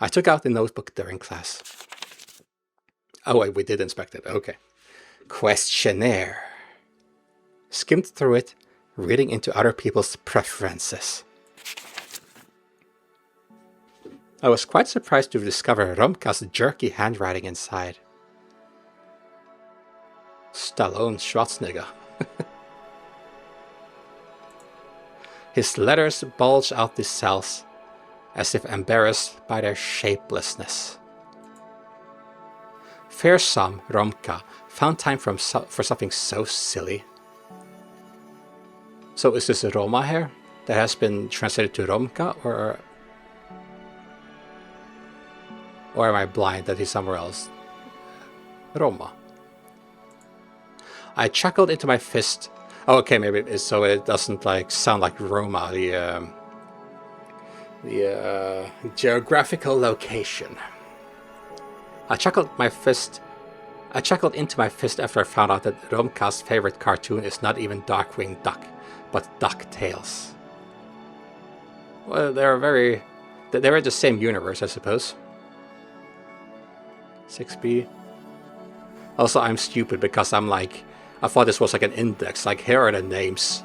I took out the notebook during class. Oh, wait, we did inspect it. Okay. Questionnaire. Skimmed through it, reading into other people's preferences. I was quite surprised to discover Romka's jerky handwriting inside. Stallone Schwarzenegger. His letters bulge out the cells, as if embarrassed by their shapelessness. Fearsome Romka found time for something so silly. So is this Roma here that has been translated to Romka, or am I blind that he's somewhere else? Roma. I chuckled into my fist. Oh, okay, maybe it's so it doesn't like sound like Roma, the geographical location. I chuckled into my fist after I found out that Romka's favorite cartoon is not even Darkwing Duck, but DuckTales. Well, they're in the same universe, I suppose. 6B. Also, I'm stupid because I'm like, I thought this was like an index. Like, here are the names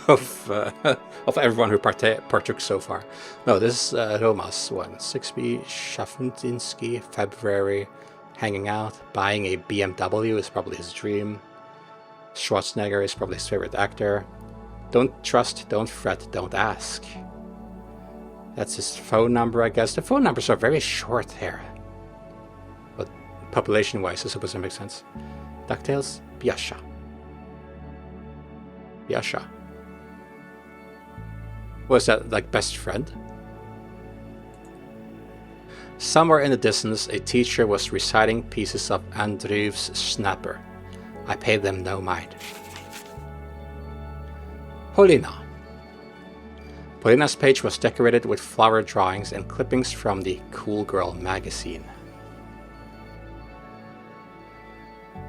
of everyone who partook so far. No, this is Roma's one. 6B, Schafuntinsky, February, hanging out, buying a BMW is probably his dream. Schwarzenegger is probably his favorite actor. Don't trust, don't fret, don't ask. That's his phone number, I guess. The phone numbers are very short here. But population-wise, I suppose it makes sense. DuckTales, Biasha. Biasha. Was that like best friend? Somewhere in the distance, a teacher was reciting pieces of Andrew's Snapper. I paid them no mind. Polina. Polina's page was decorated with flower drawings and clippings from the Cool Girl magazine.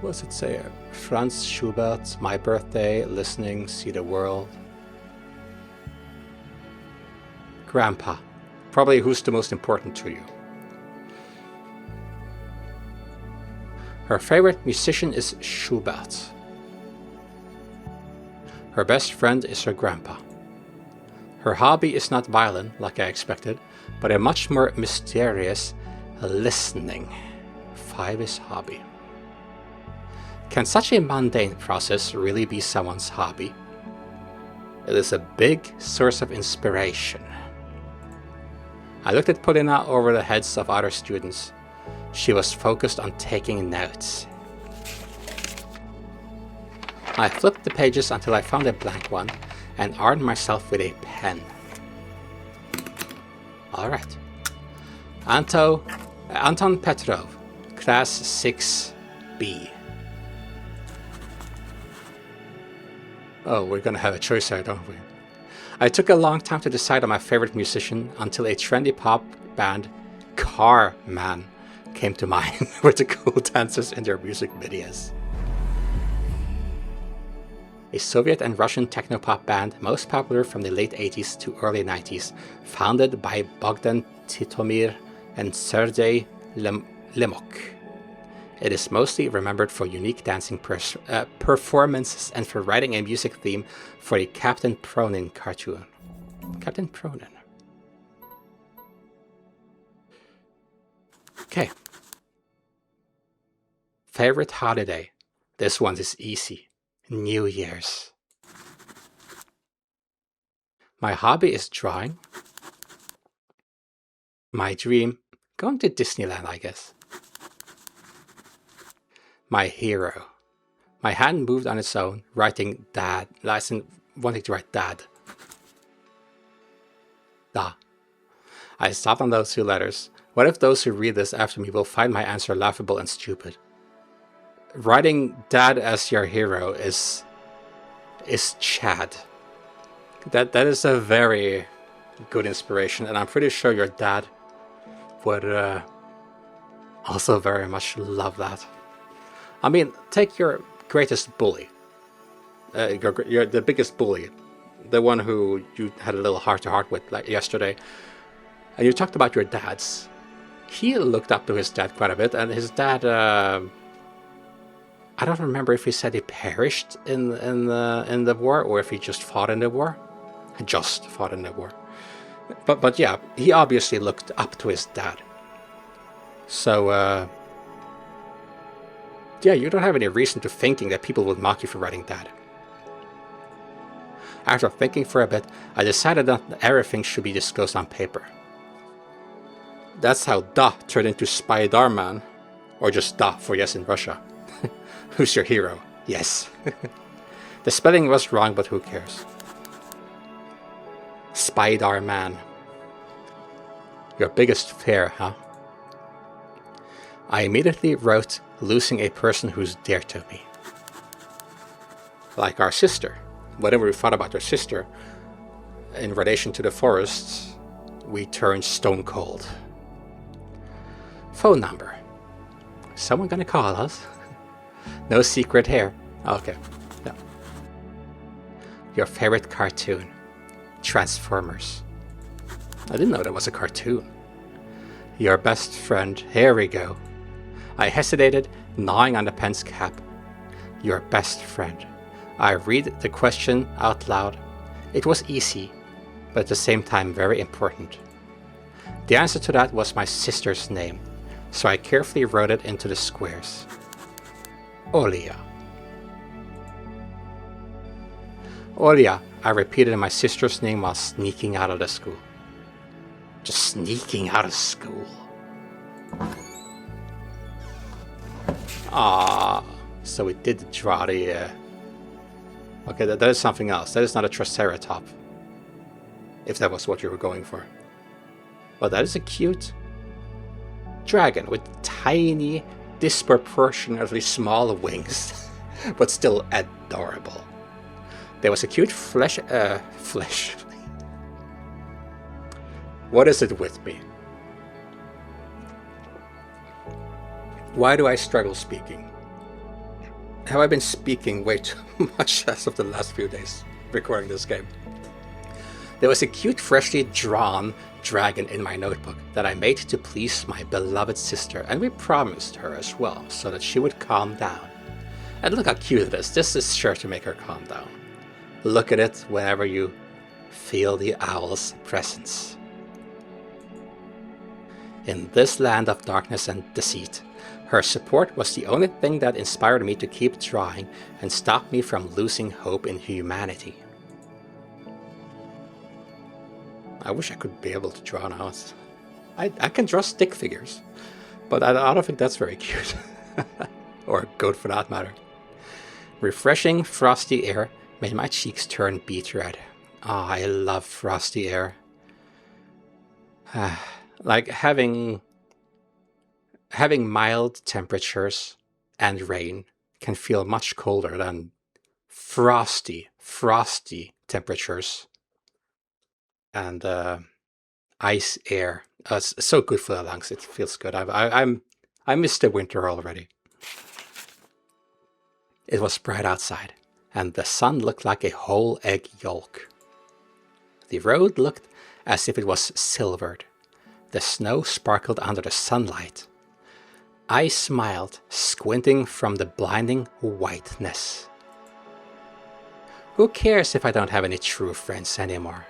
What does it say? Franz Schubert, My Birthday, Listening, See the World. Grandpa. Probably who's the most important to you. Her favorite musician is Schubert. Her best friend is her grandpa. Her hobby is not violin, like I expected, but a much more mysterious listening. 5 is hobby. Can such a mundane process really be someone's hobby? It is a big source of inspiration. I looked at Polina over the heads of other students. She was focused on taking notes. I flipped the pages until I found a blank one and armed myself with a pen. Alright. Anton Petrov, Class 6B. Oh, we're gonna have a choice here, don't we? I took a long time to decide on my favorite musician until a trendy pop band, Car Man, came to mind with the cool dancers in their music videos. A Soviet and Russian techno-pop band most popular from the late 80s to early 90s, founded by Bogdan Titomir and Sergei Lemok. It is mostly remembered for unique dancing performances and for writing a music theme for the Captain Pronin cartoon. Captain Pronin. Okay. Favorite holiday? This one is easy. New Year's. My hobby is drawing. My dream? Going to Disneyland, I guess. My hero. My hand moved on its own, writing dad. Wanting to write dad. Da. I stopped on those 2 letters. What if those who read this after me will find my answer laughable and stupid? Writing dad as your hero is Chad. That is a very good inspiration, and I'm pretty sure your dad would also very much love that. I mean, take your greatest bully, the biggest bully, the one who you had a little heart-to-heart with like yesterday, and you talked about your dads. he looked up to his dad quite a bit, and his dad, I don't remember if he said he perished in the war or if he just fought in the war. Just fought in the war. But yeah, he obviously looked up to his dad. So yeah, you don't have any reason to thinking that people would mock you for writing that. After thinking for a bit, I decided that everything should be disclosed on paper. That's how Da turned into Spider-Man, or just Da for yes in Russia. Who's your hero? Yes. The spelling was wrong, but who cares? Spider-Man. Your biggest fear, huh? I immediately wrote losing a person who's dear to me. Like our sister. Whenever we thought about our sister in relation to the forests, we turned stone cold. Phone number. Someone gonna call us? No secret here. Okay, no. Your favorite cartoon? Transformers. I didn't know that was a cartoon. Your best friend. Here we go. I hesitated, gnawing on the pen's cap. Your best friend. I read the question out loud. It was easy, but at the same time very important. The answer to that was my sister's name, so I carefully wrote it into the squares. Olia. Olia, I repeated my sister's name while sneaking out of the school. Just sneaking out of school. Ah, so we did draw the... Okay, that is something else. That is not a Triceratop. If that was what you were going for. But that is a cute dragon with tiny, disproportionately small wings. But still adorable. There was a cute flesh. What is it with me? Why do I struggle speaking? Have I been speaking way too much as of the last few days recording this game? There was a cute, freshly drawn dragon in my notebook that I made to please my beloved sister, and we promised her as well, so that she would calm down. And look how cute it is. This is sure to make her calm down. Look at it whenever you feel the owl's presence. In this land of darkness and deceit, her support was the only thing that inspired me to keep drawing and stopped me from losing hope in humanity. I wish I could be able to draw now. I can draw stick figures, but I don't think that's very cute. Or good for that matter. Refreshing frosty air made my cheeks turn beet red. Ah, I love frosty air. Like having mild temperatures and rain can feel much colder than frosty temperatures and ice air. It's so good for the lungs. It feels good. I miss the winter already. It was bright outside, and the sun looked like a whole egg yolk. The road looked as if it was silvered. The snow sparkled under the sunlight. I smiled, squinting from the blinding whiteness. Who cares if I don't have any true friends anymore?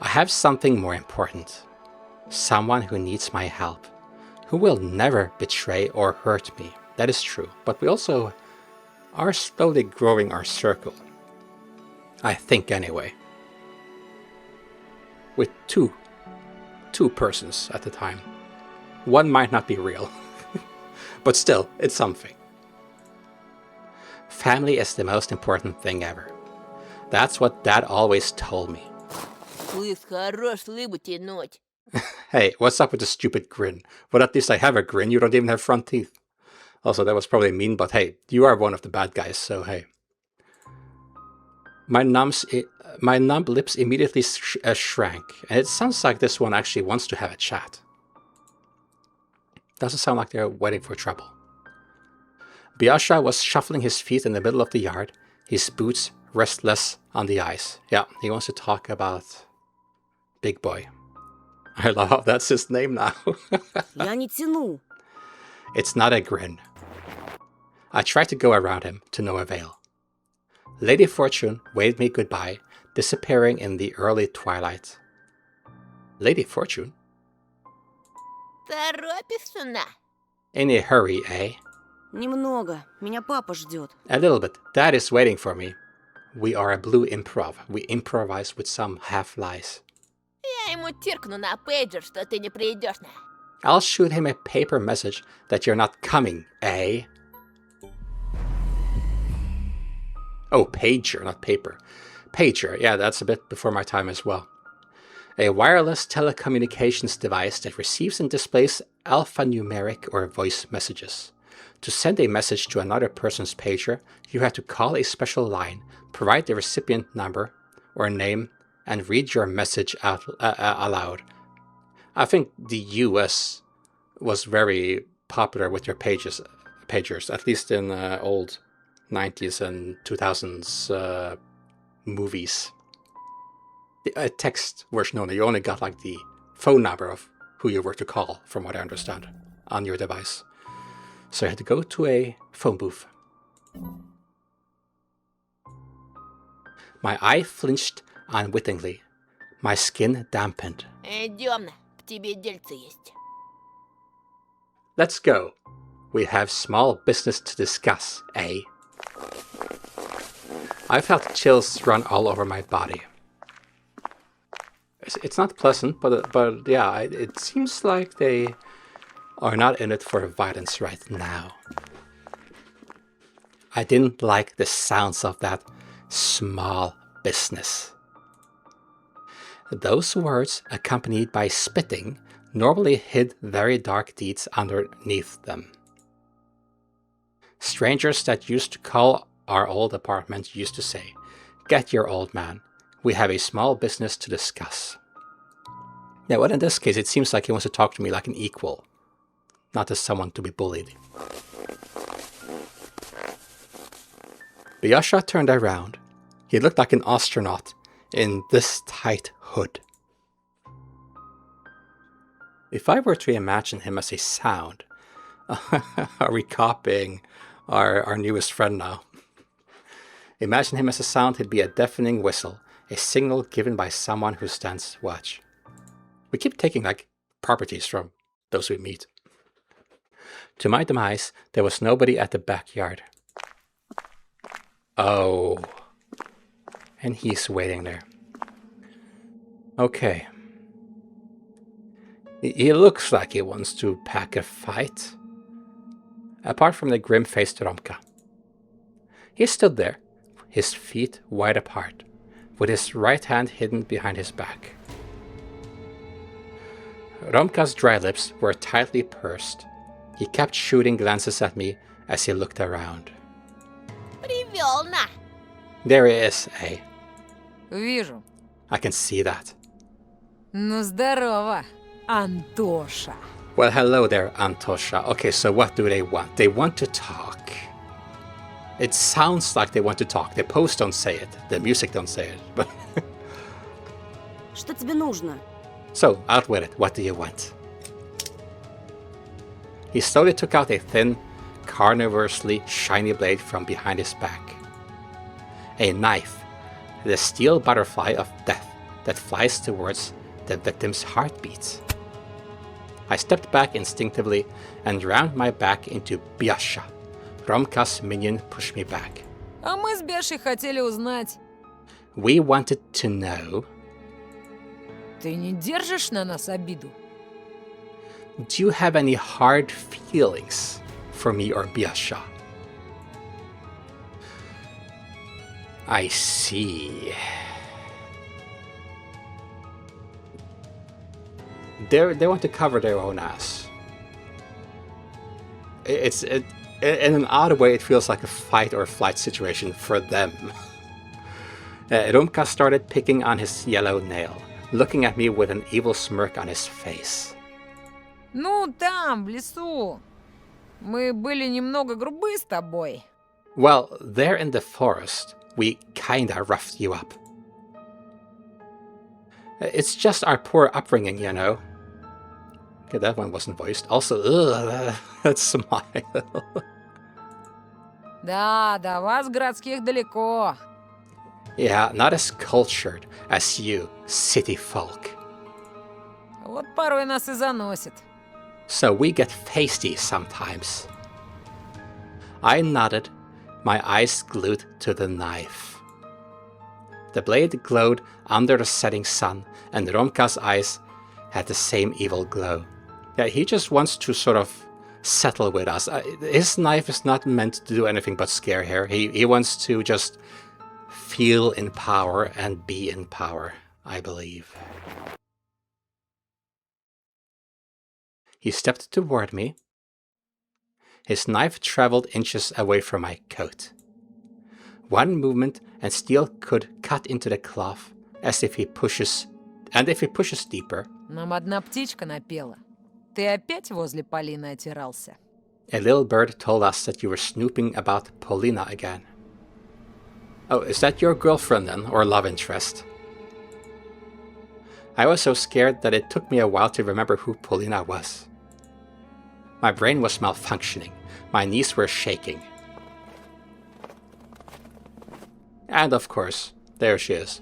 I have something more important. Someone who needs my help, who will never betray or hurt me. That is true, but we also are slowly growing our circle. I think anyway. With two persons at the time. One might not be real, but still, it's something. Family is the most important thing ever. That's what Dad always told me. Hey, what's up with the stupid grin? Well, at least I have a grin. You don't even have front teeth. Also, that was probably mean, but hey, you are one of the bad guys, so hey. My numb lips immediately shrank, and it sounds like this one actually wants to have a chat. Doesn't sound like they're waiting for trouble. Biasha was shuffling his feet in the middle of the yard, his boots restless on the ice. Yeah, he wants to talk about Big Boy. I love how that's his name now. Я не тяну. It's not a grin. I tried to go around him, to no avail. Lady Fortune waved me goodbye, disappearing in the early twilight. Lady Fortune? Торопишься на? In a hurry, eh? Немного. Меня папа ждет. A little bit. Dad is waiting for me. We are a blue improv. We improvise with some half-lies. Я ему тиркну на пейджер, что ты не придешь на. I'll shoot him a paper message that you're not coming, eh? Oh, pager, not paper. Pager, yeah, that's a bit before my time as well. A wireless telecommunications device that receives and displays alphanumeric or voice messages. To send a message to another person's pager, you have to call a special line, provide the recipient number or name, and read your message out aloud. I think the US was very popular with their pagers, at least in old 90s and 2000s movies. A text version only, you only got like the phone number of who you were to call, from what I understand, on your device. So I had to go to a phone booth. My eye flinched unwittingly. My skin dampened. Идем на, к тебе дельце есть. Let's go. We have small business to discuss, eh? I felt chills run all over my body. It's not pleasant, but yeah, it seems like they are not in it for violence right now. I didn't like the sounds of that small business. Those words, accompanied by spitting, normally hid very dark deeds underneath them. Strangers that used to call our old apartment used to say, "Get your old man. We have a small business to discuss." Yeah, well, in this case, it seems like he wants to talk to me like an equal, not as someone to be bullied. Biasha turned around. He looked like an astronaut in this tight hood. If I were to imagine him as a sound, are we copying our newest friend now? Imagine him as a sound, he'd be a deafening whistle, a signal given by someone who stands watch. We keep taking like properties from those we meet. To my demise, there was nobody at the backyard. Oh. And he's waiting there. Okay. He looks like he wants to pack a fight. Apart from the grim-faced Romka. He stood there, his feet wide apart, with his right hand hidden behind his back. Romka's dry lips were tightly pursed. He kept shooting glances at me as he looked around. Привел на. There he is, eh? Вижу. I can see that. Ну, здорово, Антоша. Well, hello there, Antosha. Okay, so what do they want? They want to talk. It sounds like they want to talk. The posts don't say it. The music don't say it. But Что тебе нужно? so, out with it. What do you want? He slowly took out a thin, carnivorously shiny blade from behind his back. A knife, the steel butterfly of death that flies towards the victim's heartbeats. I stepped back instinctively and rammed my back into Biasha. Romka's minion pushed me back. А мы с Бешей хотели узнать, We wanted to know, ты не держишь на нас обиду? do you have any hard feelings for me or Biasha? I see. They want to cover their own ass. In an odd way, it feels like a fight or flight situation for them. Rumka started picking on his yellow nail, looking at me with an evil smirk on his face. Ну, там, в лесу. Мы были немного грубы с тобой. Well, there in the forest, we kinda roughed you up. It's just our poor upbringing, you know. Okay, that one wasn't voiced. Also, ugh, that smile. Да, до вас, городских, далеко. Yeah, not as cultured as you, city folk. Вот порой нас и заносит. So we get feisty sometimes. I nodded, my eyes glued to the knife. The blade glowed under the setting sun, and Romka's eyes had the same evil glow. Yeah, he just wants to sort of settle with us. His knife is not meant to do anything but scare here. He wants to just feel in power and be in power, I believe. He stepped toward me. His knife traveled inches away from my coat. One movement and steel could cut into the cloth, as if he pushes deeper. Нам одна птичка напела. Ты опять возле Полины отирался? A little bird told us that you were snooping about Paulina again. Oh, is that your girlfriend then, or love interest? I was so scared that it took me a while to remember who Paulina was. My brain was malfunctioning. My knees were shaking. And of course, there she is.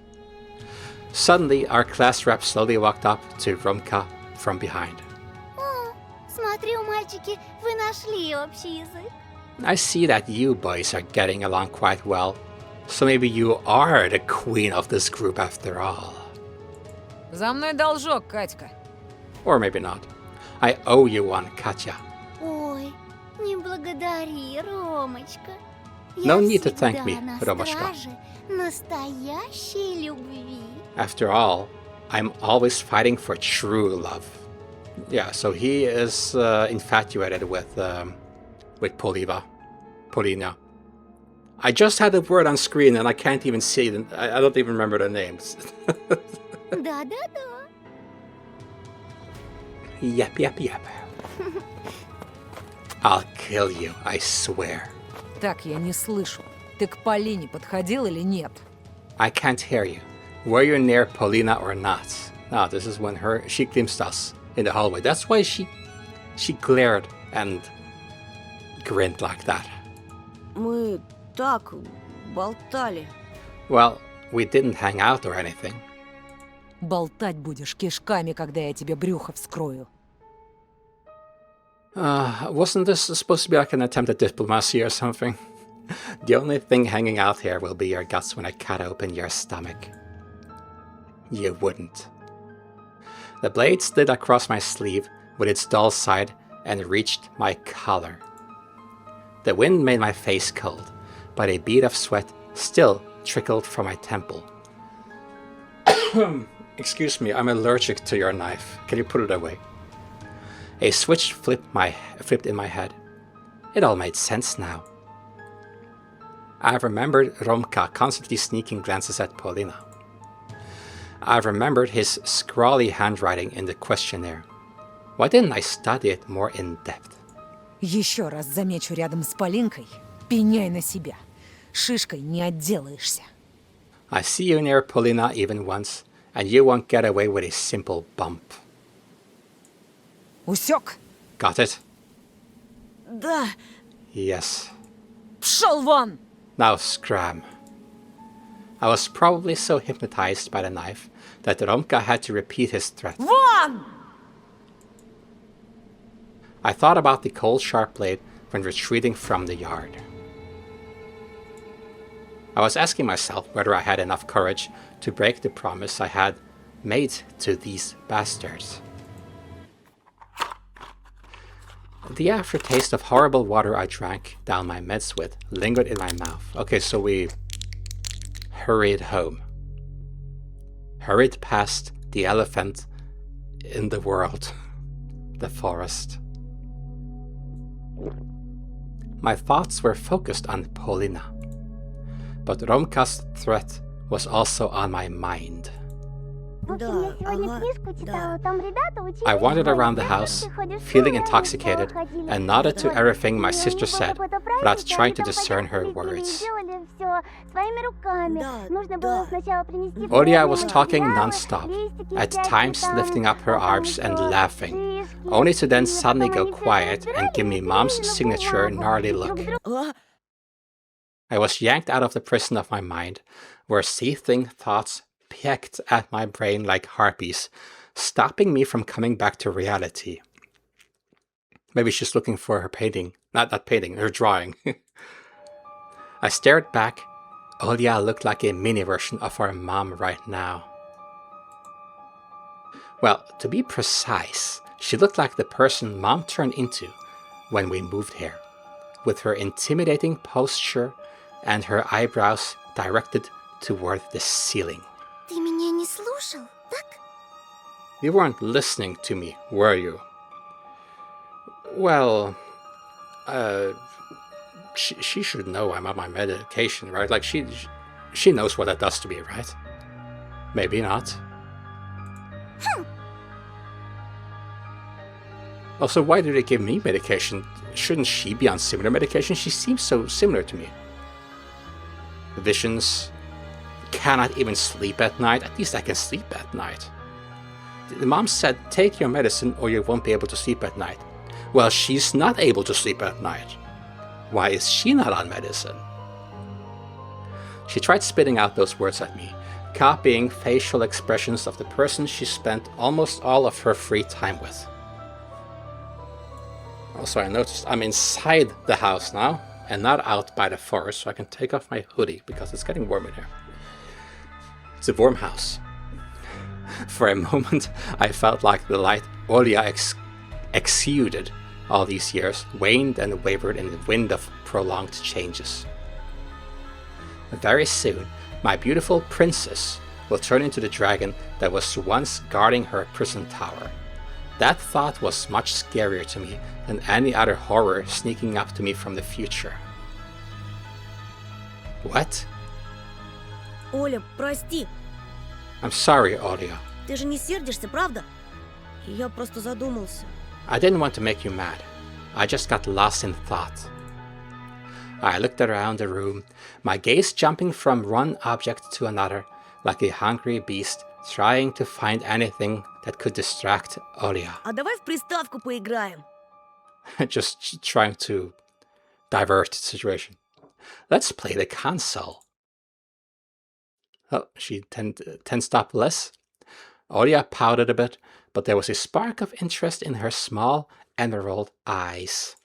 Suddenly, our class rep slowly walked up to Romka from behind. О, смотрю, мальчики, вы нашли общий язык. I see that you boys are getting along quite well, so maybe you are the queen of this group after all. За мной должок, Катька. Or maybe not. I owe you one, Katya. Ой, не благодари, Ромочка. No Я need to thank всегда me, на Ромочка. страже настоящей любви. After all, I'm always fighting for true love. Yeah, so he is infatuated with Paulina. I just had the word on screen and I can't even see them. I don't even remember the names. Да-да-да. Yep. I'll kill you, I swear. Так, я не слышу. Ты к Полине подходил или нет? I can't hear you. Were you near Paulina or not? Ah, this is when she glimpsed us in the hallway. That's why she glared and grinned like that. Мы так болтали. Well, we didn't hang out or anything. Болтать будешь кишками, когда я тебе брюхо вскрою. Wasn't this supposed to be like an attempt at diplomacy or something? The only thing hanging out here will be your guts when I cut open your stomach. You wouldn't. The blade slid across my sleeve with its dull side and reached my collar. The wind made my face cold, but a bead of sweat still trickled from my temple. Excuse me, I'm allergic to your knife. Can you put it away? A switch flipped in my head. It all made sense now. I remembered Romka constantly sneaking glances at Paulina. I remembered his scrawly handwriting in the questionnaire. Why didn't I study it more in depth? Еще раз замечу рядом с Полинкой, пеняй на себя. Шишкой не отделаешься. I see you near Paulina even once, and you won't get away with a simple bump. Усек? Got it? Да, Yes. Пшел вон! Now scram. I was probably so hypnotized by the knife that Romka had to repeat his threat. Вон! I thought about the cold sharp blade when retreating from the yard. I was asking myself whether I had enough courage to break the promise I had made to these bastards. The aftertaste of horrible water I drank down my meds with lingered in my mouth. Okay, so we hurried home. Hurried past the elephant in the world, the forest. My thoughts were focused on Paulina, but Romka's threat was also on my mind. да, ага, да. I wandered around the house, feeling intoxicated, and nodded to everything my sister said, without trying to discern her words. Olia was talking non-stop, at times lifting up her arms and laughing. only to then suddenly go quiet and give me Mom's signature gnarly look. А? I was yanked out of the prison of my mind, where seething thoughts pecked at my brain like harpies, stopping me from coming back to reality. Maybe she's looking for her painting. Not painting, her drawing. I stared back. Olya looked like a mini version of our mom right now. Well, to be precise, she looked like the person Mom turned into when we moved here, with her intimidating posture and her eyebrows directed toward the ceiling. Ты меня не слушал, так? You weren't listening to me, were you? Well, she should know I'm on my medication, right? Like, she knows what that does to me, right? Maybe not. Also, why do they give me medication? Shouldn't she be on similar medication? She seems so similar to me. Visions. Cannot even sleep at night. At least I can sleep at night. The mom said, take your medicine or you won't be able to sleep at night. Well, she's not able to sleep at night. Why is she not on medicine? She tried spitting out those words at me, copying facial expressions of the person she spent almost all of her free time with. Also, I noticed I'm inside the house now and not out by the forest, so I can take off my hoodie because it's getting warm in here. It's a warm house. For a moment, I felt like the light Olya exuded all these years waned and wavered in the wind of prolonged changes. Very soon, my beautiful princess will turn into the dragon that was once guarding her prison tower. That thought was much scarier to me than any other horror sneaking up to me from the future. What? Оля, прости. I'm sorry, Olya. Ты же не сердишься, правда? Я просто задумался. I didn't want to make you mad. I just got lost in thought. I looked around the room, my gaze jumping from one object to another, like a hungry beast trying to find anything that could distract Olya. А давай в приставку поиграем. Just trying to divert the situation. Let's play the console. Oh, she tensed up less. Olya pouted a bit, but there was a spark of interest in her small emerald eyes.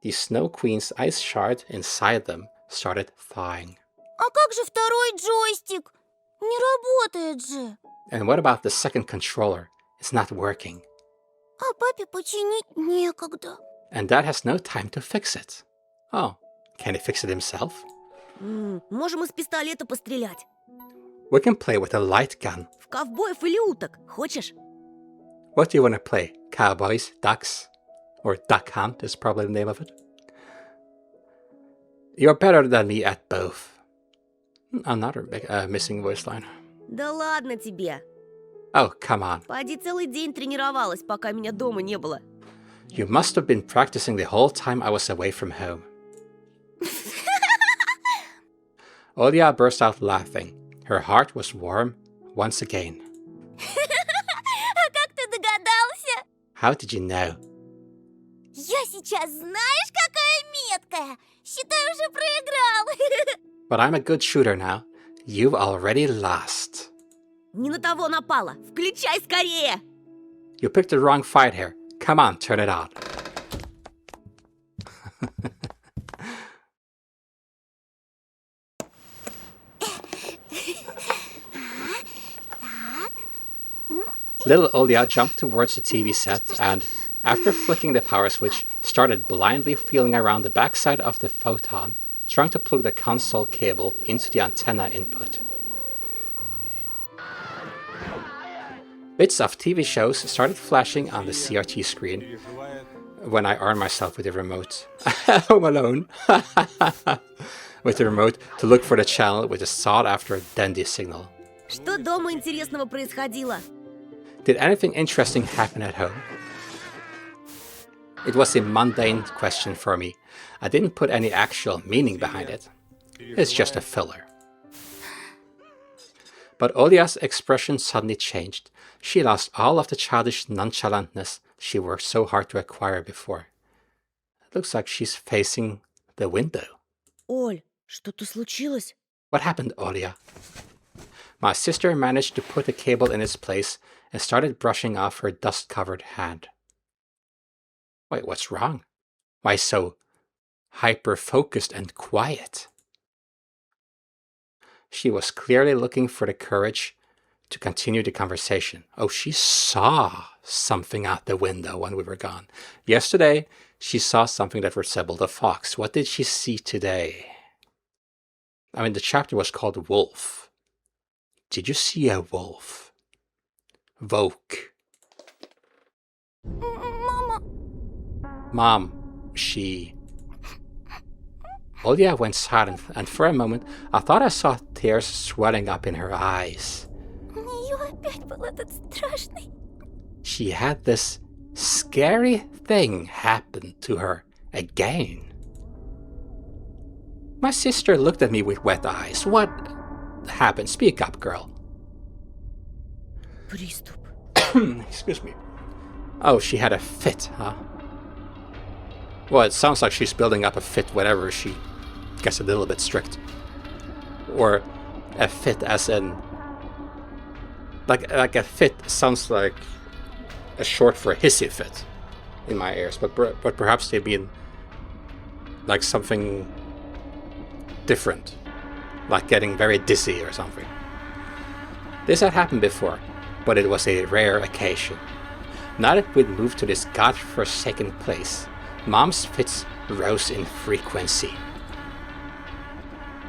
The Snow Queen's ice shard inside them started thawing. А как же второй джойстик? Не работает же. And what about the second controller? It's not working. А папе починить некогда. And Dad has no time to fix it. Oh, can he fix it himself? Можем из пистолета пострелять. We can play with a light gun. В ковбоев или уток. Хочешь? What do you want to play? Cowboys, ducks? Or Duck Hunt is probably the name of it. You're better than me at both. Another missing voice line. Да ладно тебе. Oh, come on. Поди целый день тренировалась, пока меня дома не было. You must have been practicing the whole time I was away from home. Olya burst out laughing. Her heart was warm once again. А как ты догадался? How did you know? Я сейчас знаешь, какая меткая. Считай, уже проиграл. But I'm a good shooter now. You've already lost. Не на того напала. Включай скорее. You picked the wrong fight here. Come on, turn it on. Little Olya jumped towards the TV set and, after flicking the power switch, started blindly feeling around the backside of the photon, trying to plug the console cable into the antenna input. Bits of TV shows started flashing on the CRT screen when I armed myself with the remote. Home Alone! With the remote to look for the channel with a sought-after dandy signal. Что дома интересного происходило? Did anything interesting happen at home? It was a mundane question for me. I didn't put any actual meaning behind it. It's just a filler. But Olya's expression suddenly changed. She lost all of the childish nonchalantness she worked so hard to acquire before. It looks like she's facing the window. Оль, что-то случилось? What happened, Olia? My sister managed to put the cable in its place and started brushing off her dust-covered hand. Wait, what's wrong? Why so hyper-focused and quiet? She was clearly looking for the courage to continue the conversation. Oh, she saw something out the window when we were gone. Yesterday, she saw something that resembled a fox. What did she see today? I mean, the chapter was called Wolf. Did you see a wolf? Voke. Мама, Mom, she... Olia went silent, and for a moment, I thought I saw tears swelling up in her eyes. у нее опять был этот страшный... She had this scary thing happen to her again. My sister looked at me with wet eyes. What happened? Speak up, girl. Приступ. Excuse me. Oh, she had a fit, huh? Well, it sounds like she's building up a fit whenever she gets a little bit strict. Or a fit as in... Like a fit sounds like a short for a hissy fit in my ears. But perhaps they mean like something different. Like getting very dizzy or something. This had happened before, but it was a rare occasion. Now that we'd moved to this godforsaken place, Mom's fits rose in frequency.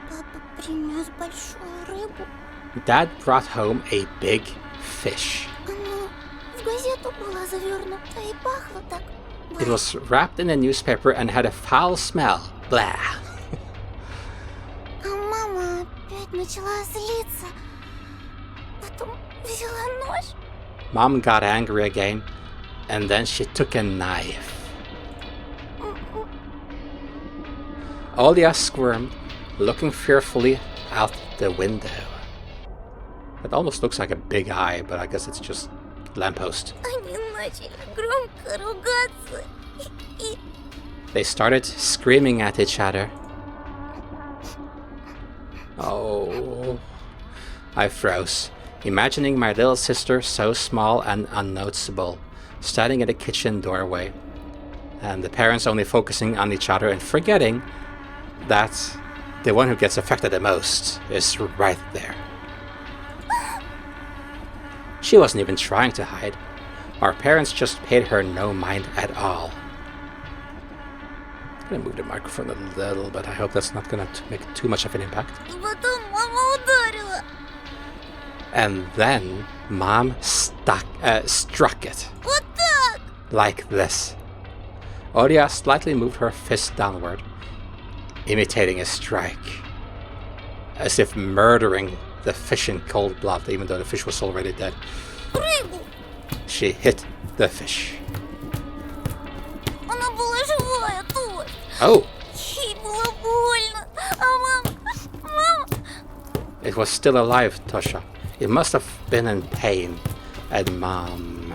Папа принес большую рыбу. Dad brought home a big fish. Оно в газету было завернуто и пахло так. It was wrapped in a newspaper and had a foul smell. Blah. А мама опять начала злиться. Потом взяла нож. Mom got angry again, and then she took a knife. Olia squirmed, looking fearfully out the window. It almost looks like a big eye, but I guess it's just lamppost. Они начали громко ругаться. И They started screaming at each other. Oh, I froze, imagining my little sister so small and unnoticeable, standing in the kitchen doorway, and the parents only focusing on each other and forgetting that the one who gets affected the most is right there. She wasn't even trying to hide. Our parents just paid her no mind at all. I'm gonna move the microphone a little bit. I hope that's not gonna make too much of an impact. потом мама ударила. And then Mom struck it. Вот так. Like this. Olia slightly moved her fist downward, imitating a strike, as if murdering the fish in cold blood, even though the fish was already dead. Рыбу. She hit the fish. Она была живая тут. Oh, Ей было больно. А мама... it was still alive, Tosha. It must have been in pain. And Mom...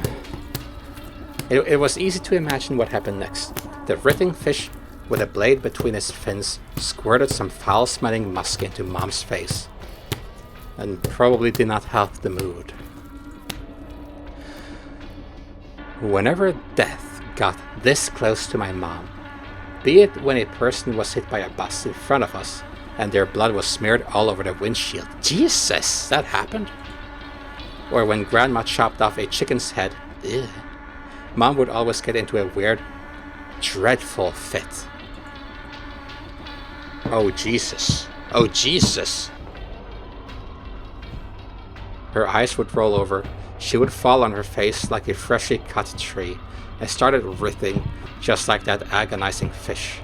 It was easy to imagine what happened next. The writhing fish, with a blade between its fins, squirted some foul-smelling musk into Mom's face, and probably did not help the mood. Whenever death got this close to my mom, be it when a person was hit by a bus in front of us and their blood was smeared all over the windshield, Jesus, that happened? Or when Grandma chopped off a chicken's head, ugh, Mom would always get into a weird, dreadful fit. Oh Jesus, oh Jesus! Her eyes would roll over, she would fall on her face like a freshly cut tree, and started writhing just like that agonizing fish,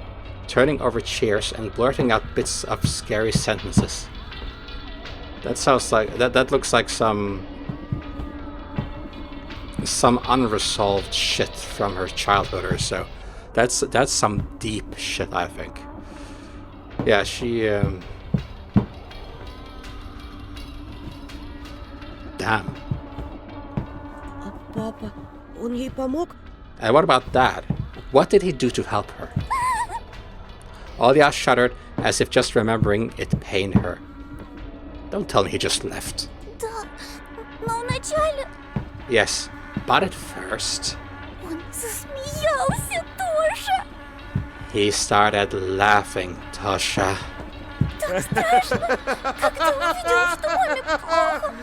turning over chairs and blurting out bits of scary sentences. That sounds like that looks like some unresolved shit from her childhood or so. That's some deep shit, I think. Yeah, she damn. папа? Он ей помог? And what about Dad? What did he do to help her? Olya shuddered as if just remembering it pained her. Don't tell me he just left. Да, но вначале Yes, but at first, он засмеялся тоже. he started laughing, Tasha. Так страшно, когда увидел, что маме плохо.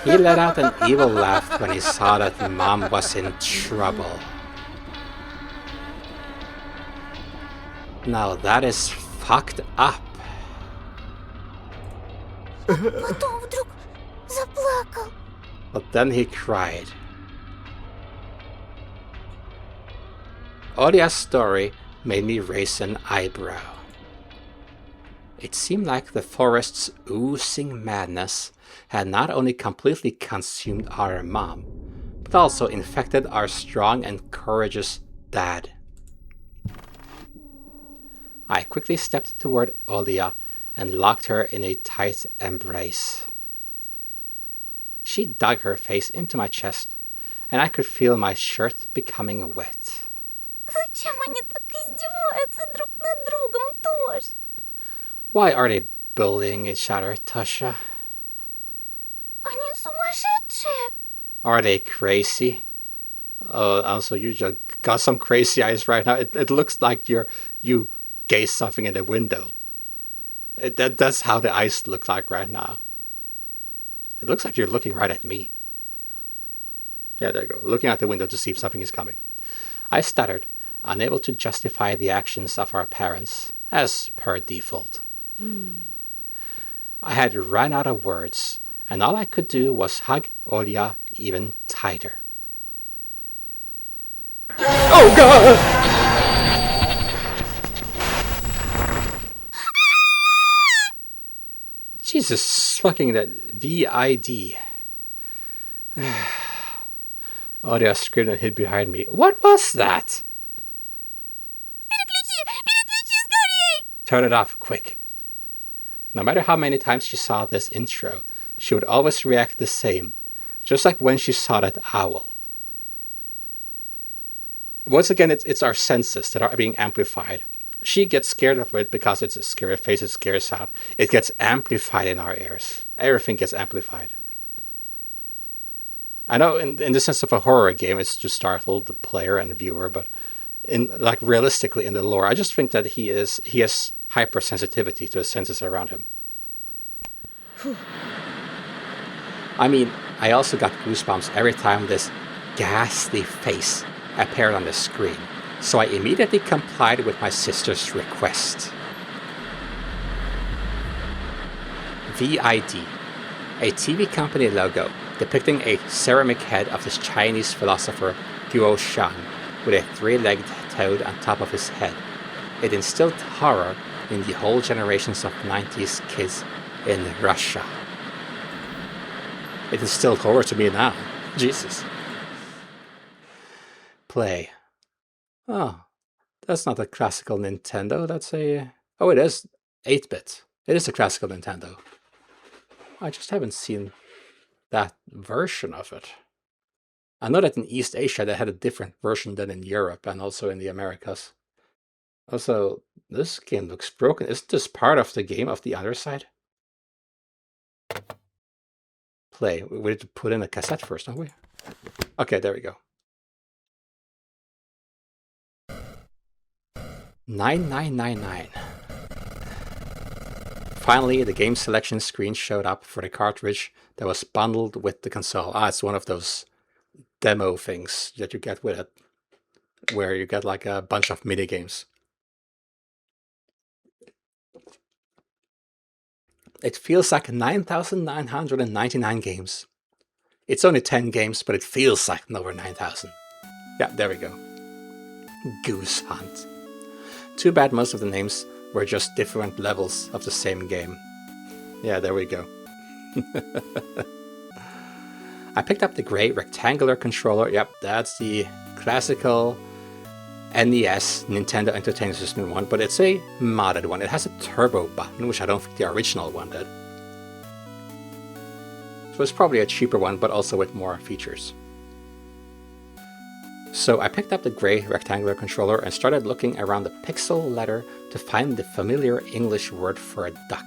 He let out an evil laugh when he saw that Mom was in trouble. Now that is fucked up. Потом вдруг заплакал. But then he cried. Olya's story made me raise an eyebrow. It seemed like the forest's oozing madness had not only completely consumed our mom, but also infected our strong and courageous dad. I quickly stepped toward Olya and locked her in a tight embrace. She dug her face into my chest, and I could feel my shirt becoming wet. Зачем они так издеваются друг над другом тоже? Why are they bullying each other, Tasha? Они сумасшедшие. Are they crazy? Oh, also you just got some crazy eyes right now. It looks like you gazed something in the window. That's how the eyes look like right now. It looks like you're looking right at me. Yeah, there you go. Looking out the window to see if something is coming. I stuttered, unable to justify the actions of our parents, as per default. I had run out of words, and all I could do was hug Olya even tighter. Oh God! Jesus fucking that VID. Olya screamed and hid behind me. What was that? Переключи скорей! Turn it off, quick. No matter how many times she saw this intro, she would always react the same, just like when she saw that owl. Once again, it's our senses that are being amplified. She gets scared of it because it's a scary face, it's a scary sound. It gets amplified in our ears. Everything gets amplified. I know in the sense of a horror game, it's to startle the player and the viewer, but realistically in the lore, I just think that he has hypersensitivity to the senses around him. I mean, I also got goosebumps every time this ghastly face appeared on the screen, so I immediately complied with my sister's request. VID, a TV company logo depicting a ceramic head of this Chinese philosopher Guo Shan with a three-legged toad on top of his head. It instilled horror in the whole generations of 90s kids in Russia. It instilled horror to me now. Jesus. Play. Oh, that's not a classical Nintendo. That's a... Oh, it is 8-bit. It is a classical Nintendo. I just haven't seen that version of it. I know that in East Asia they had a different version than in Europe and also in the Americas. Also, this game looks broken. Isn't this part of the game of the other side? Play. We need to put in a cassette first, don't we? Okay, there we go. 9999. Finally, the game selection screen showed up for the cartridge that was bundled with the console. It's one of those demo things that you get with it, where you get like a bunch of mini games. It feels like 9,999 games. It's only 10 games, but it feels like over 9,000. Yeah, there we go. Goose Hunt. Too bad most of the names were just different levels of the same game. Yeah, there we go. I picked up the gray rectangular controller. Yep, that's the classical NES, Nintendo Entertainment System one, but it's a modded one. It has a turbo button, which I don't think the original one did. So it's probably a cheaper one, but also with more features. So I picked up the gray rectangular controller and started looking around the pixel letter to find the familiar English word for a duck.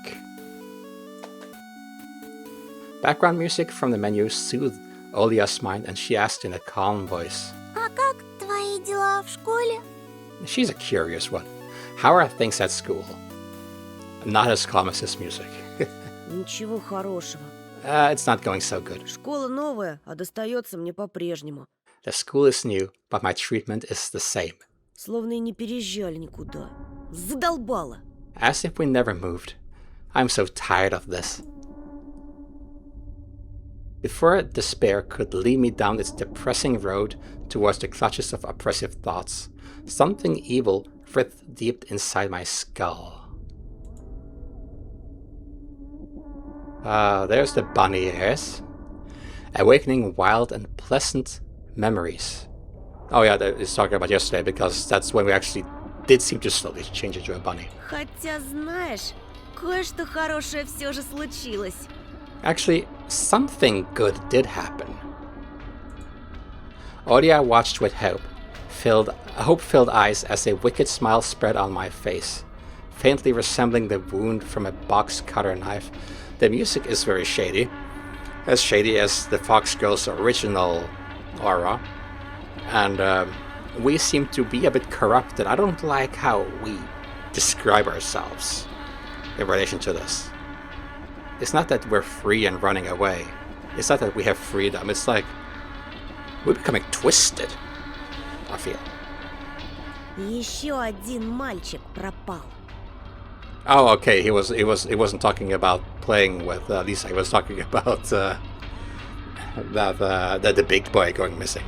Background music from the menu soothed Olia's mind, and she asked in a calm voice, А как твои дела в школе? She's a curious one. How are things at school? Not as calm as his music. Ничего хорошего. It's not going so good. Школа новая, а достается мне по-прежнему. The school is new, but my treatment is the same. Словно и не переезжали никуда. Задолбало. As if we never moved. I'm so tired of this. Before despair could lead me down its depressing road towards the clutches of oppressive thoughts, something evil writhed deep inside my skull. There's the bunny ears. Awakening wild and pleasant memories. Oh yeah, it's talking about yesterday, because that's when we actually did seem to slowly change into a bunny. Хотя, знаешь, кое-что хорошее все же случилось. Actually, something good did happen. Olia watched with hope-filled eyes as a wicked smile spread on my face, faintly resembling the wound from a box cutter knife. The music is very shady as the Fox Girl's original aura, and we seem to be a bit corrupted. I don't like how we describe ourselves in relation to this. It's not that we're free and running away. It's not that we have freedom. It's like we're becoming twisted, I feel. Еще один мальчик пропал. Oh, okay. He wasn't talking about playing with Lisa. He was talking about the big boy going missing.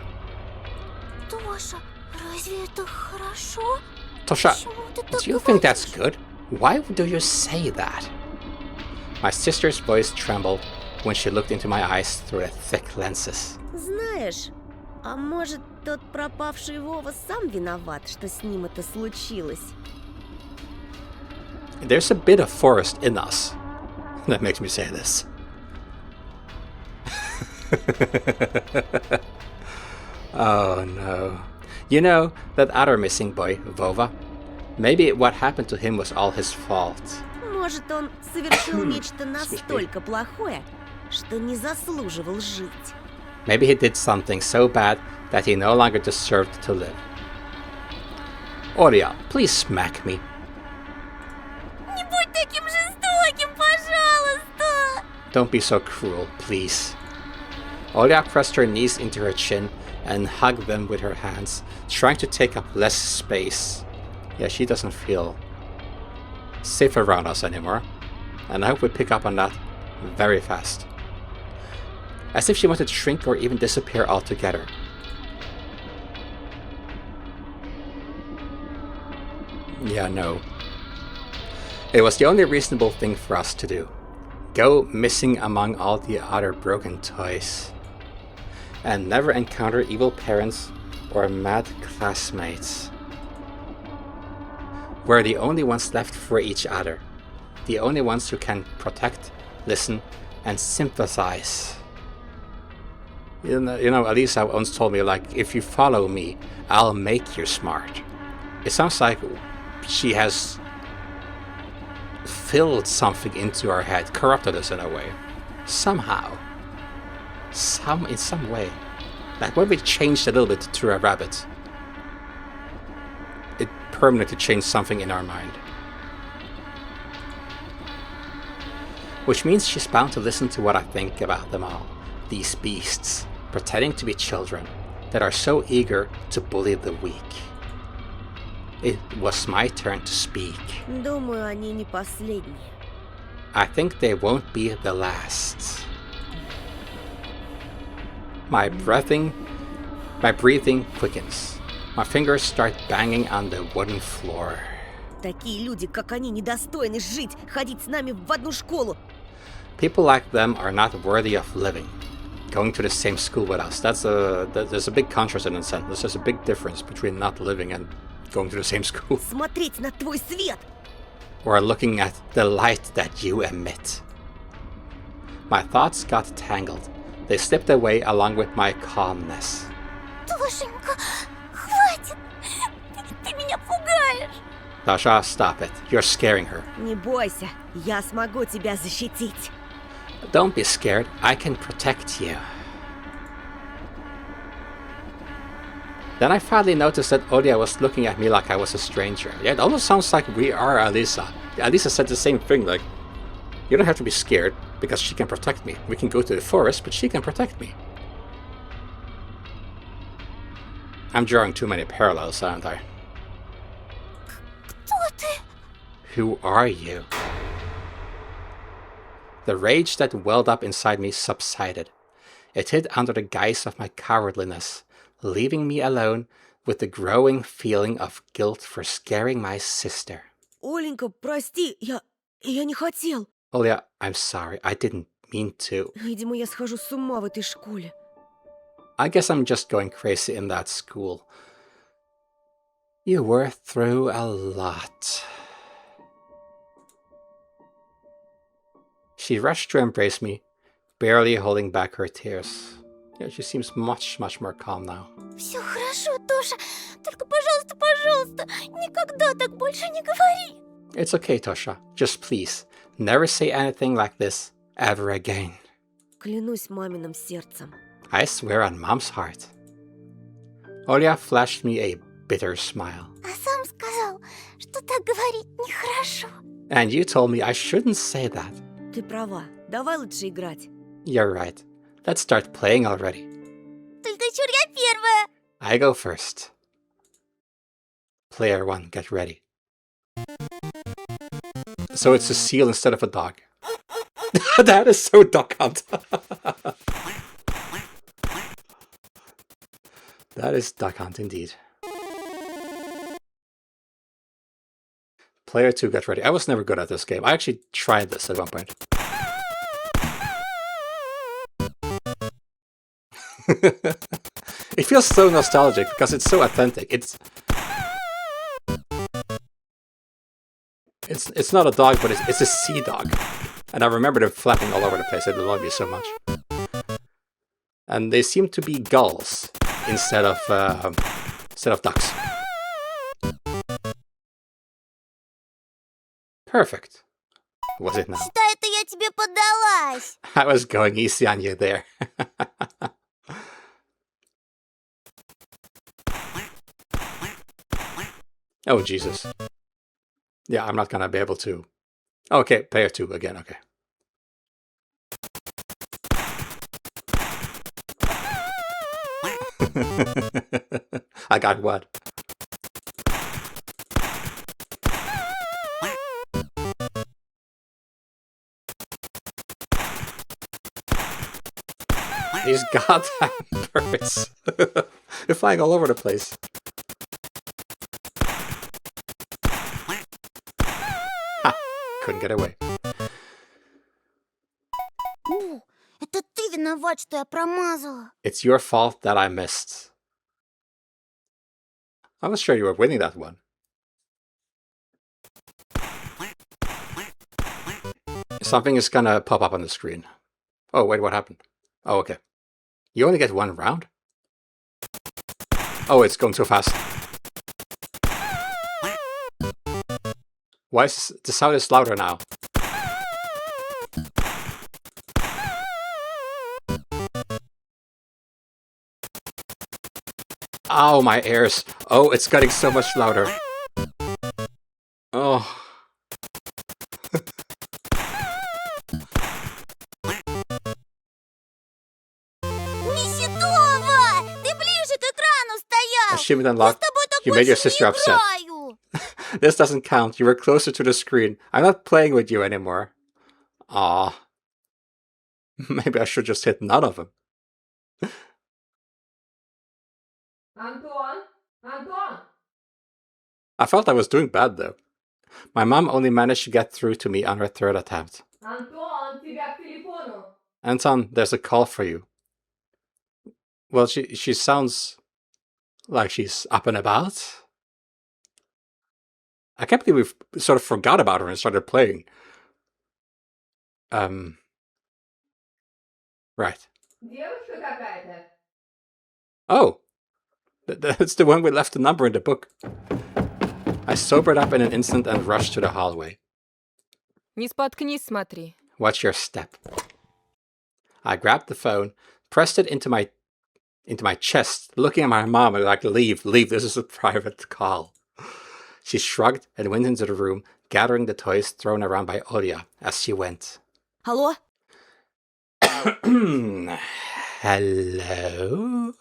Тоша, разве это хорошо? Tosha, Почему ты так do you think that's говоришь? good? Why do you say that? My sister's voice trembled when she looked into my eyes through the thick lenses. Знаешь, а может, тот пропавший Вова сам виноват, что с ним это случилось? There's a bit of forest in us that makes me say this. Oh no. You know, that other missing boy, Vova? Maybe what happened to him was all his fault. Может, он совершил нечто настолько плохое, что не заслуживал жить. Maybe he did something so bad that he no longer deserved to live. Oria, please smack me. Не будь таким жестоким, пожалуйста! Don't be so cruel, please. Olia pressed her knees into her chin and hugged them with her hands, trying to take up less space. Yeah, she doesn't feel safe around us anymore, and I hope we pick up on that very fast. As if she wanted to shrink or even disappear altogether. Yeah, no. It was the only reasonable thing for us to do. Go missing among all the other broken toys. And never encounter evil parents or mad classmates. We're the only ones left for each other. The only ones who can protect, listen, and sympathize. You know, Elisa once told me, like, if you follow me, I'll make you smart. It sounds like she has filled something into our head, corrupted us in a way. Somehow. In some way. Like when we changed a little bit to a rabbit, it permanently changed something in our mind. Which means she's bound to listen to what I think about them all. These beasts, pretending to be children, that are so eager to bully the weak. It was my turn to speak. Думаю, они не последние. I think they won't be the last. My breathing quickens. My fingers start banging on the wooden floor. Такие люди, как они, недостойны жить, ходить с нами в одну школу. People like them are not worthy of living. Going to the same school with us. There's a big contrast in a sentence. There's a big difference between not living and going to the same school. Смотреть на твой свет. Or looking at the light that you emit. My thoughts got tangled. They slipped away along with my calmness. Тошенька, хватит! Ты меня пугаешь! Tasha, stop it. You're scaring her. Не бойся, я смогу тебя защитить. Don't be scared. I can protect you. Then I finally noticed that Olia was looking at me like I was a stranger. Yeah, it almost sounds like we are Alisa. Alisa said the same thing, like, you don't have to be scared, because she can protect me. We can go to the forest, but she can protect me. I'm drawing too many parallels, aren't I? Кто ты? Who are you? The rage that welled up inside me subsided. It hid under the guise of my cowardliness, leaving me alone with the growing feeling of guilt for scaring my sister. Оленька, прости, я не хотел. Olia, I'm sorry. I didn't mean to. Видимо, я схожу с ума в этой школе. I guess I'm just going crazy in that school. You were through a lot. She rushed to embrace me, barely holding back her tears. Yeah, she seems much more calm now. Все хорошо, Тоша. Только, пожалуйста, пожалуйста, никогда так больше не говори. It's okay, Tosha. Just please, never say anything like this ever again. Клянусь маминым сердцем. I swear on Mom's heart. Olia flashed me a bitter smile. А сам сказал, что так говорить нехорошо. And you told me I shouldn't say that. Ты права, давай лучше играть. You're right. Let's start playing already. Только чур я первая. I go first. Player 1, get ready. So it's a seal instead of a dog. That is so Duck Hunt. That is Duck Hunt indeed. Player 2, get ready. I was never good at this game. I actually tried this at one point. It feels so nostalgic because it's so authentic. It's not a dog, but it's a sea dog. And I remember them flapping all over the place. It loved me so much. And they seem to be gulls instead of ducks. Perfect. Was it now? Считай, это я тебе поддалась. I was going easy on you there. Oh, Jesus. Yeah, I'm not gonna be able to. Okay, player 2 again, okay. I got what? These goddamn birds. They're flying all over the place. Ha! Couldn't get away. О, это ты виноват, что я промазала. It's your fault that I missed. I was sure you were winning that one. Something is gonna pop up on the screen. Oh, wait, what happened? Oh, okay. You only get one round? Oh, it's going so fast. Why is the sound is louder now? Ow, my ears. Oh, it's getting so much louder. Oh. Неситова! Ты ближе к экрану стоял! Achievement Я unlocked. с тобой так You made больше your sister не upset. играю! This doesn't count. You were closer to the screen. I'm not playing with you anymore. Aw. Maybe I should just hit none of them. Антон! Антон! I felt I was doing bad though. My mom only managed to get through to me on her third attempt. Антон, тебя к телефону! Anton, there's a call for you. Well, she sounds like she's up and about. I can't believe we sort of forgot about her and started playing. Right. Девушка какая-то. Oh, That's the one we left the number in the book. I sobered up in an instant and rushed to the hallway. Не споткнись, смотри. Watch your step. I grabbed the phone, pressed it into my chest, looking at my mom and like, leave, this is a private call. She shrugged and went into the room, gathering the toys thrown around by Olya as she went. Алло? Hello?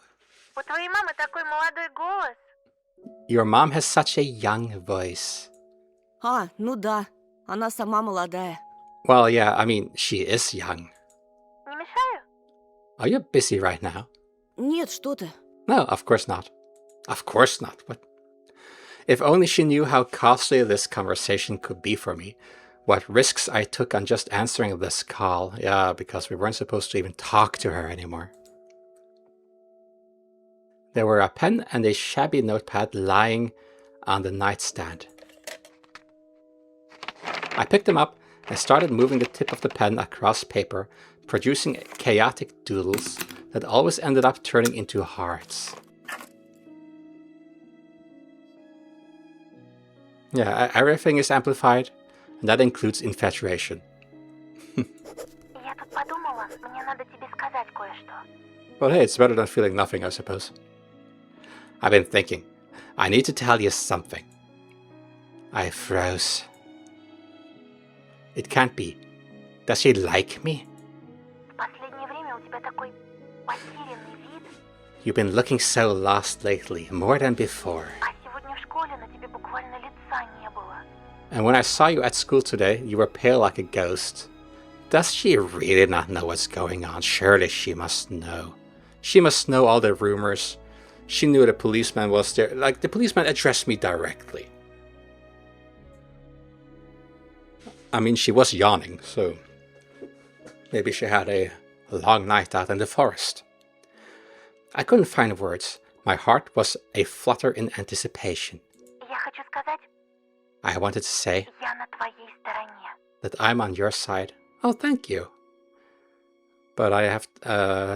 У твоей мамы такой молодой голос. Your mom has such a young voice. А, ну да, она сама молодая. Well, yeah, I mean, she is young. Не мешаю? Are you busy right now? Нет, что ты. No, of course not. Of course not. What? If only she knew how costly this conversation could be for me. What risks I took on just answering this call. Yeah, because we weren't supposed to even talk to her anymore. There were a pen and a shabby notepad lying on the nightstand. I picked them up and started moving the tip of the pen across paper, producing chaotic doodles that always ended up turning into hearts. Yeah, everything is amplified, and that includes infatuation. Я тут подумала, мне надо тебе сказать кое-что. Well, hey, it's better than feeling nothing, I suppose. I've been thinking. I need to tell you something. I froze. It can't be. Does she like me? В последнее время у тебя такой потерянный вид. You've been looking so lost lately, more than before. А сегодня в школе на тебе буквально лица не было. And when I saw you at school today, you were pale like a ghost. Does she really not know what's going on? Surely she must know. She must know all the rumors. She knew the policeman was there. Like, the policeman addressed me directly. I mean, she was yawning, so maybe she had a long night out in the forest. I couldn't find words. My heart was a flutter in anticipation. Я хочу сказать, I wanted to say я на твоей стороне. that I'm on your side. Oh, thank you. But I have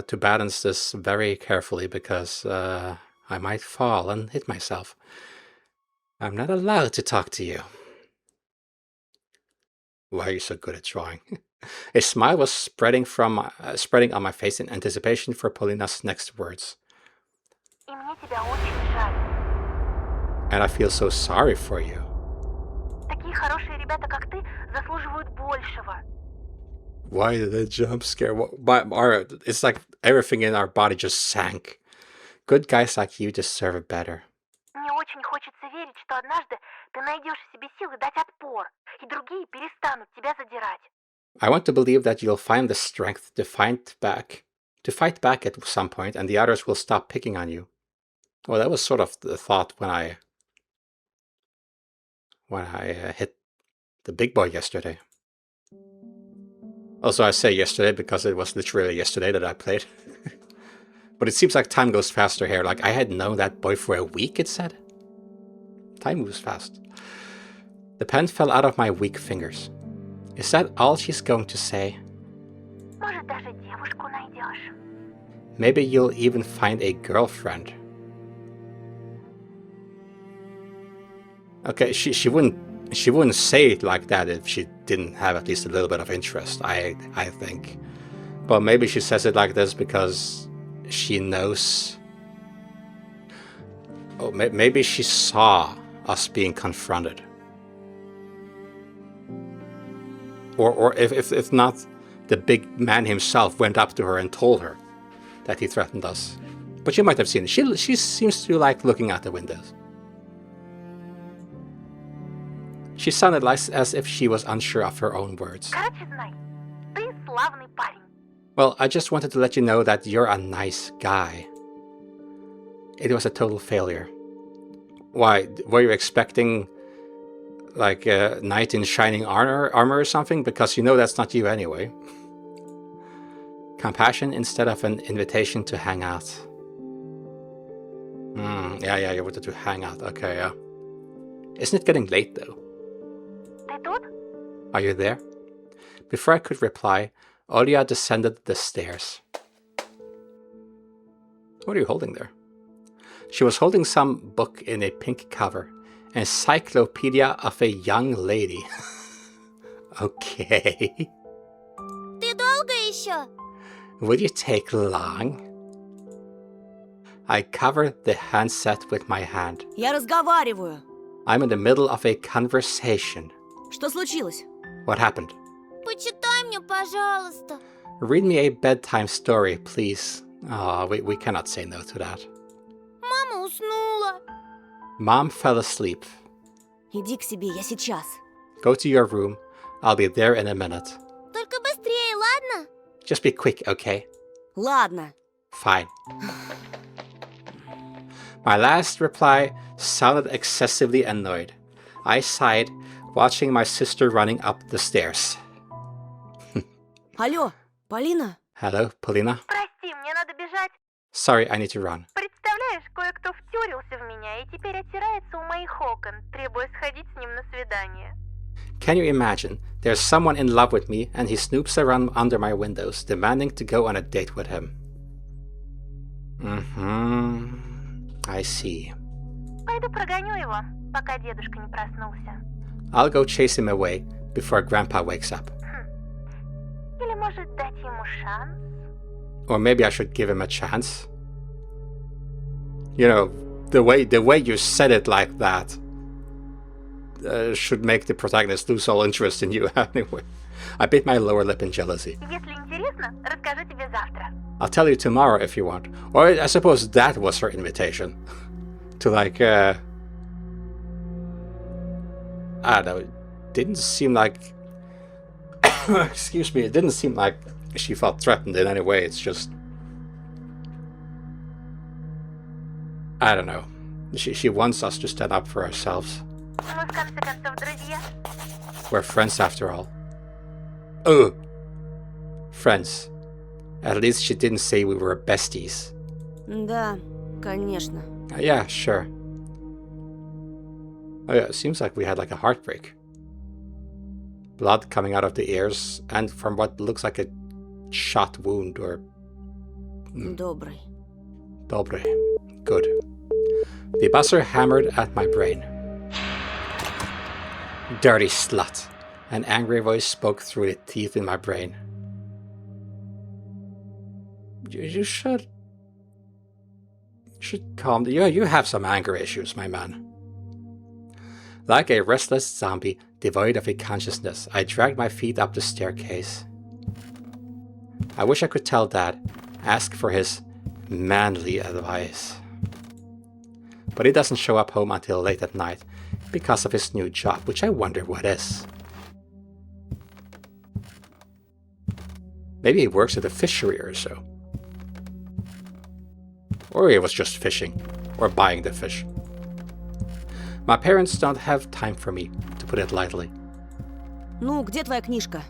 to balance this very carefully because I might fall and hit myself. I'm not allowed to talk to you. Why are you so good at drawing? A smile was spreading on my face in anticipation for Paulina's next words. И мне тебя очень жаль. And I feel so sorry for you. Такие хорошие ребята, как ты, заслуживают большего. Why did the jump scare? It's like everything in our body just sank. Good guys like you deserve better. Мне очень хочется верить, что однажды ты найдешь в себе силы дать отпор, и другие перестанут тебя задирать. I want to believe that you'll find the strength to fight back at some point, and the others will stop picking on you. Well, that was sort of the thought when I hit the big boy yesterday. Also, I say yesterday because it was literally yesterday that I played. But it seems like time goes faster here. Like, I had known that boy for a week, it said. Time moves fast. The pen fell out of my weak fingers. Is that all she's going to say? Может, даже девушку найдешь. Maybe you'll even find a girlfriend. Okay, she wouldn't say it like that if she didn't have at least a little bit of interest, I think. But maybe she says it like this because she knows. Oh, maybe she saw us being confronted. Or if not, the big man himself went up to her and told her that he threatened us. But you might have seen it. She seems to like looking out the windows. She sounded as if she was unsure of her own words. Короче, знай, ты славный парень. Well, I just wanted to let you know that you're a nice guy. It was a total failure. Why? Were you expecting like a knight in shining armor or something? Because you know that's not you anyway. Compassion instead of an invitation to hang out. Yeah, you wanted to hang out. Okay, yeah. Isn't it getting late though? Ты тут? Are you there? Before I could reply, Olya descended the stairs. What are you holding there? She was holding some book in a pink cover. Encyclopedia of a Young Lady. Okay. Ты долго еще? Will you take long? I covered the handset with my hand. Я разговариваю. I'm in the middle of a conversation. Что случилось? What happened? Почитай мне, пожалуйста. Read me a bedtime story, please. Oh, we cannot say no to that. Мама уснула. Mom fell asleep. Иди к себе, я сейчас. Go to your room. I'll be there in a minute. Только быстрее, ладно? Just be quick, okay? Ладно. Fine. My last reply sounded excessively annoyed. I sighed, watching my sister running up the stairs. Алло, Полина? Hello, Polina? Прости, мне надо бежать. Sorry, I need to run. Представляешь, кое-кто втюрился в меня и теперь отирается у моих окон, требуя сходить с ним на свидание. Can you imagine? There's someone in love with me and he snoops around under my windows, demanding to go on a date with him. I see. Пойду прогоню его, пока дедушка не проснулся. I'll go chase him away before Grandpa wakes up. Или, может, дать ему шанс? Or maybe I should give him a chance. You know, the way you said it like that should make the protagonist lose all interest in you anyway. I bit my lower lip in jealousy. Если интересно, расскажу тебе завтра. I'll tell you tomorrow if you want. Or I suppose that was her invitation. To like, I don't know, it didn't seem like... excuse me, it didn't seem like she felt threatened in any way. It's just... I don't know. She wants us to stand up for ourselves. Мы в конце концов друзья. We're friends after all. Oh! Friends. At least she didn't say we were besties. Да, конечно. Yeah, sure. Oh yeah, it seems like we had like a heartbreak. Blood coming out of the ears, and from what looks like a shot wound or... Добрый. Dobre. Good. The buzzer hammered at my brain. Dirty slut. An angry voice spoke through the teeth in my brain. You should calm down. You have some anger issues, my man. Like a restless zombie, devoid of a consciousness, I dragged my feet up the staircase. I wish I could tell Dad, ask for his manly advice. But he doesn't show up home until late at night because of his new job, which I wonder what is. Maybe he works at a fishery or so. Or he was just fishing, or buying the fish. My parents don't have time for me, to put it lightly. Ну, где твоя книжка?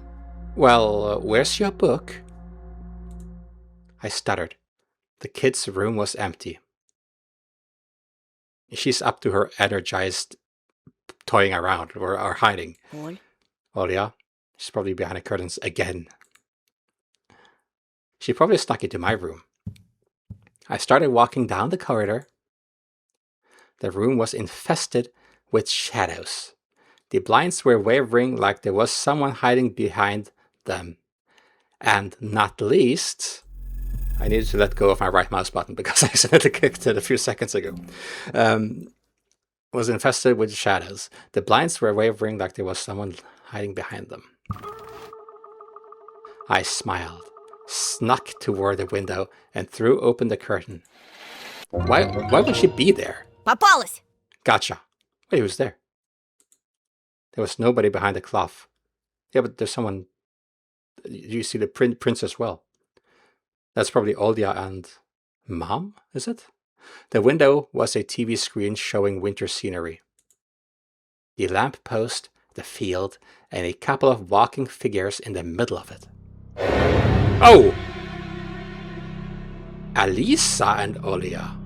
Well, where's your book? I stuttered. The kid's room was empty. She's up to her energized toying around or hiding. Поль? Oh yeah? She's probably behind the curtains again. She probably snuck into my room. I started walking down the corridor. The room was infested with shadows. The blinds were wavering like there was someone hiding behind them. And not least, I needed to let go of my right mouse button because I accidentally clicked it a few seconds ago. Was infested with shadows. The blinds were wavering like there was someone hiding behind them. I smiled, snuck toward the window, and threw open the curtain. Why would she be there? Попалась! Gotcha. Wait, who's there? There was nobody behind the cloth. Yeah, but there's someone... You see the prince as well. That's probably Olya and Mom, is it? The window was a TV screen showing winter scenery. The lamp post, the field, and a couple of walking figures in the middle of it. Oh! Alisa and Olya.